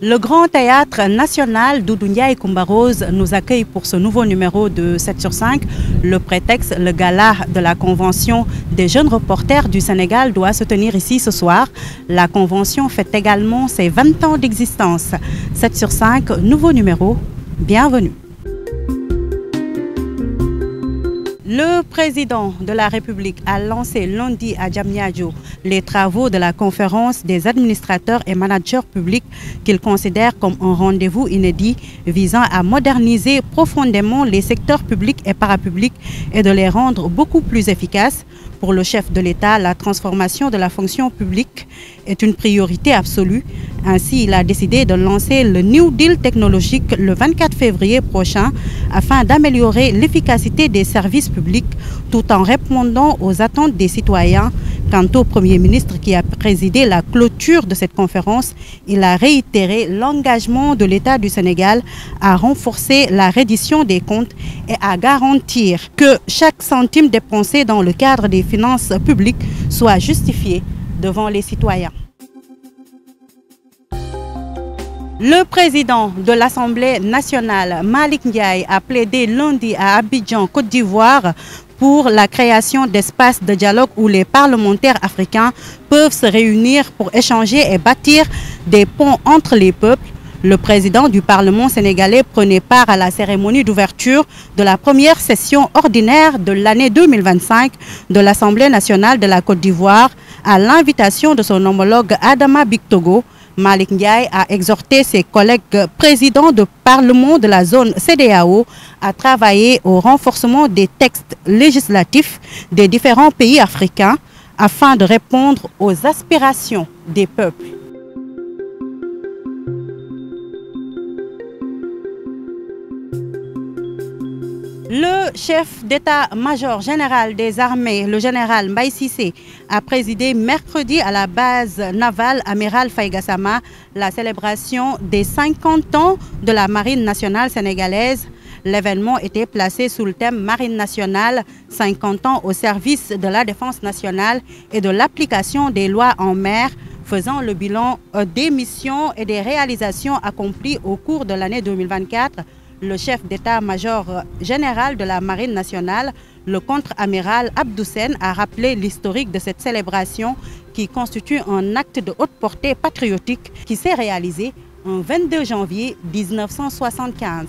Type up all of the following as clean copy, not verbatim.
Le Grand Théâtre National Doudou Ndiaye Coumba Rose nous accueille pour ce nouveau numéro de 7 sur 5. Le prétexte, le gala de la Convention des jeunes reporters du Sénégal doit se tenir ici ce soir. La Convention fête également ses 20 ans d'existence. 7 sur 5, nouveau numéro, bienvenue. Le président de la République a lancé lundi à Diamniadio les travaux de la conférence des administrateurs et managers publics qu'il considère comme un rendez-vous inédit visant à moderniser profondément les secteurs publics et parapublics et de les rendre beaucoup plus efficaces. Pour le chef de l'État, la transformation de la fonction publique est une priorité absolue. Ainsi, il a décidé de lancer le New Deal technologique le 24 février prochain afin d'améliorer l'efficacité des services publics tout en répondant aux attentes des citoyens. Quant au Premier ministre qui a présidé la clôture de cette conférence, il a réitéré l'engagement de l'État du Sénégal à renforcer la reddition des comptes et à garantir que chaque centime dépensé dans le cadre des finances publiques soit justifié devant les citoyens. Le président de l'Assemblée nationale, Malick Ndiaye, a plaidé lundi à Abidjan, Côte d'Ivoire, pour la création d'espaces de dialogue où les parlementaires africains peuvent se réunir pour échanger et bâtir des ponts entre les peuples. Le président du Parlement sénégalais prenait part à la cérémonie d'ouverture de la première session ordinaire de l'année 2025 de l'Assemblée nationale de la Côte d'Ivoire à l'invitation de son homologue Adama Bictogo. Malick Ndiaye a exhorté ses collègues présidents de Parlement de la zone CEDEAO à travailler au renforcement des textes législatifs des différents pays africains afin de répondre aux aspirations des peuples. Le chef d'état-major général des armées, le général Mbaye Cissé, a présidé mercredi à la base navale amiral Faye Gassama la célébration des 50 ans de la Marine nationale sénégalaise. L'événement était placé sous le thème Marine nationale, 50 ans au service de la défense nationale et de l'application des lois en mer, faisant le bilan des missions et des réalisations accomplies au cours de l'année 2024. Le chef d'état-major général de la Marine nationale, le contre-amiral Abdou Sène, a rappelé l'historique de cette célébration qui constitue un acte de haute portée patriotique qui s'est réalisé le 22 janvier 1975.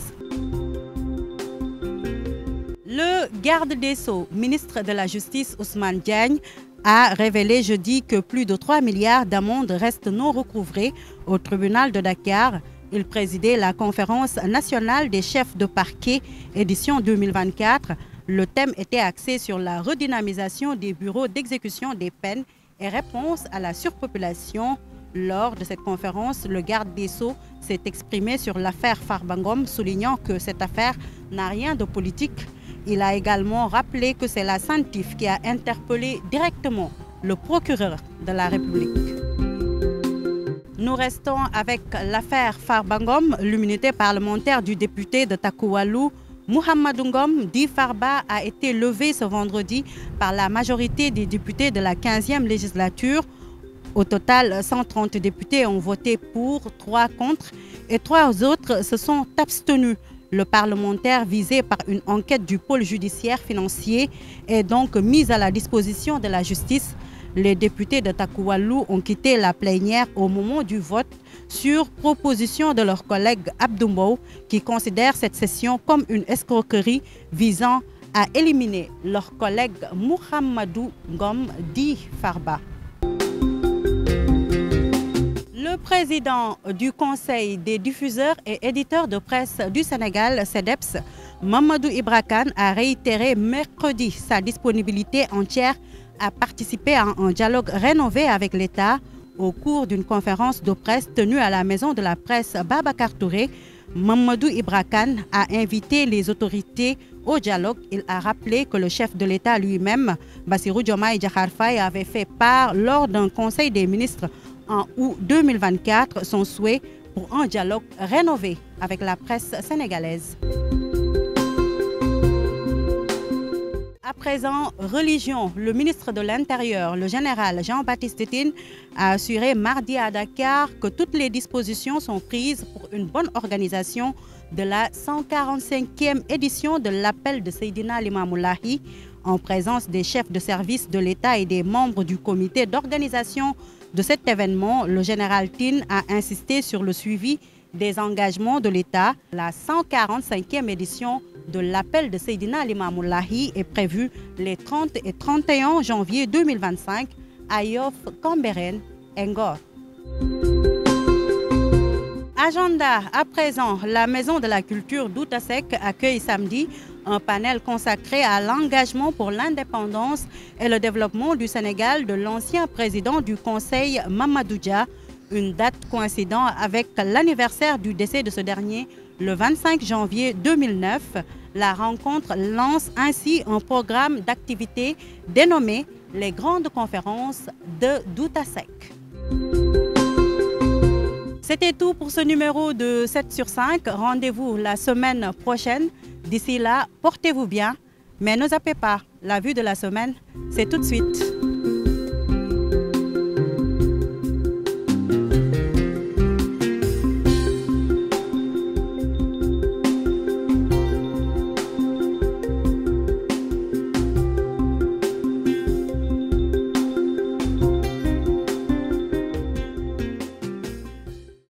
Le garde des Sceaux, ministre de la Justice Ousmane Diagne, a révélé jeudi que plus de 3 milliards d'amendes restent non recouvrées au tribunal de Dakar. Il présidait la conférence nationale des chefs de parquet édition 2024. Le thème était axé sur la redynamisation des bureaux d'exécution des peines et réponse à la surpopulation. Lors de cette conférence, le garde des Sceaux s'est exprimé sur l'affaire Farba Ngom, soulignant que cette affaire n'a rien de politique. Il a également rappelé que c'est la CENTIF qui a interpellé directement le procureur de la République. Nous restons avec l'affaire Farba Ngom. L'immunité parlementaire du député de Takoualou, Mouhamadou Ngom, dit Farba, a été levée ce vendredi par la majorité des députés de la 15e législature. Au total, 130 députés ont voté pour, 3 contre et 3 autres se sont abstenus. Le parlementaire visé par une enquête du pôle judiciaire financier est donc mis à la disposition de la justice. Les députés de Takoualou ont quitté la plénière au moment du vote sur proposition de leur collègue Abdou Mbow qui considère cette session comme une escroquerie visant à éliminer leur collègue Mouhamadou Ngom dit Farba. Le président du Conseil des diffuseurs et éditeurs de presse du Sénégal, CEDEPS, Mamadou Ibra Kane, a réitéré mercredi sa disponibilité entière à participer à un dialogue rénové avec l'État au cours d'une conférence de presse tenue à la maison de la presse Babacar Touré. Mamadou Ibra Kane a invité les autorités au dialogue. Il a rappelé que le chef de l'État lui-même, Bassirou Diomaye Diakhar Faye, avait fait part lors d'un conseil des ministres en août 2024 son souhait pour un dialogue rénové avec la presse sénégalaise. À présent, religion. Le ministre de l'Intérieur, le général Jean-Baptiste Tine, a assuré mardi à Dakar que toutes les dispositions sont prises pour une bonne organisation de la 145e édition de l'appel de Seydina Limamoulahi, en présence des chefs de service de l'État et des membres du comité d'organisation de cet événement. Le général Tine a insisté sur le suivi des engagements de l'État. La 145e édition de l'appel de Seydina Limamoulahi est prévue les 30 et 31 janvier 2025 à Yoff, Cambérène et Ngor. Agenda à présent, la Maison de la Culture d'Outasek accueille samedi un panel consacré à l'engagement pour l'indépendance et le développement du Sénégal de l'ancien président du Conseil Mamadou Dia, une date coïncidant avec l'anniversaire du décès de ce dernier le 25 janvier 2009. La rencontre lance ainsi un programme d'activités dénommé les grandes conférences de d'Outasek. C'était tout pour ce numéro de 7 sur 5. Rendez-vous la semaine prochaine. D'ici là, portez-vous bien, mais ne zappez pas. La vue de la semaine, c'est tout de suite.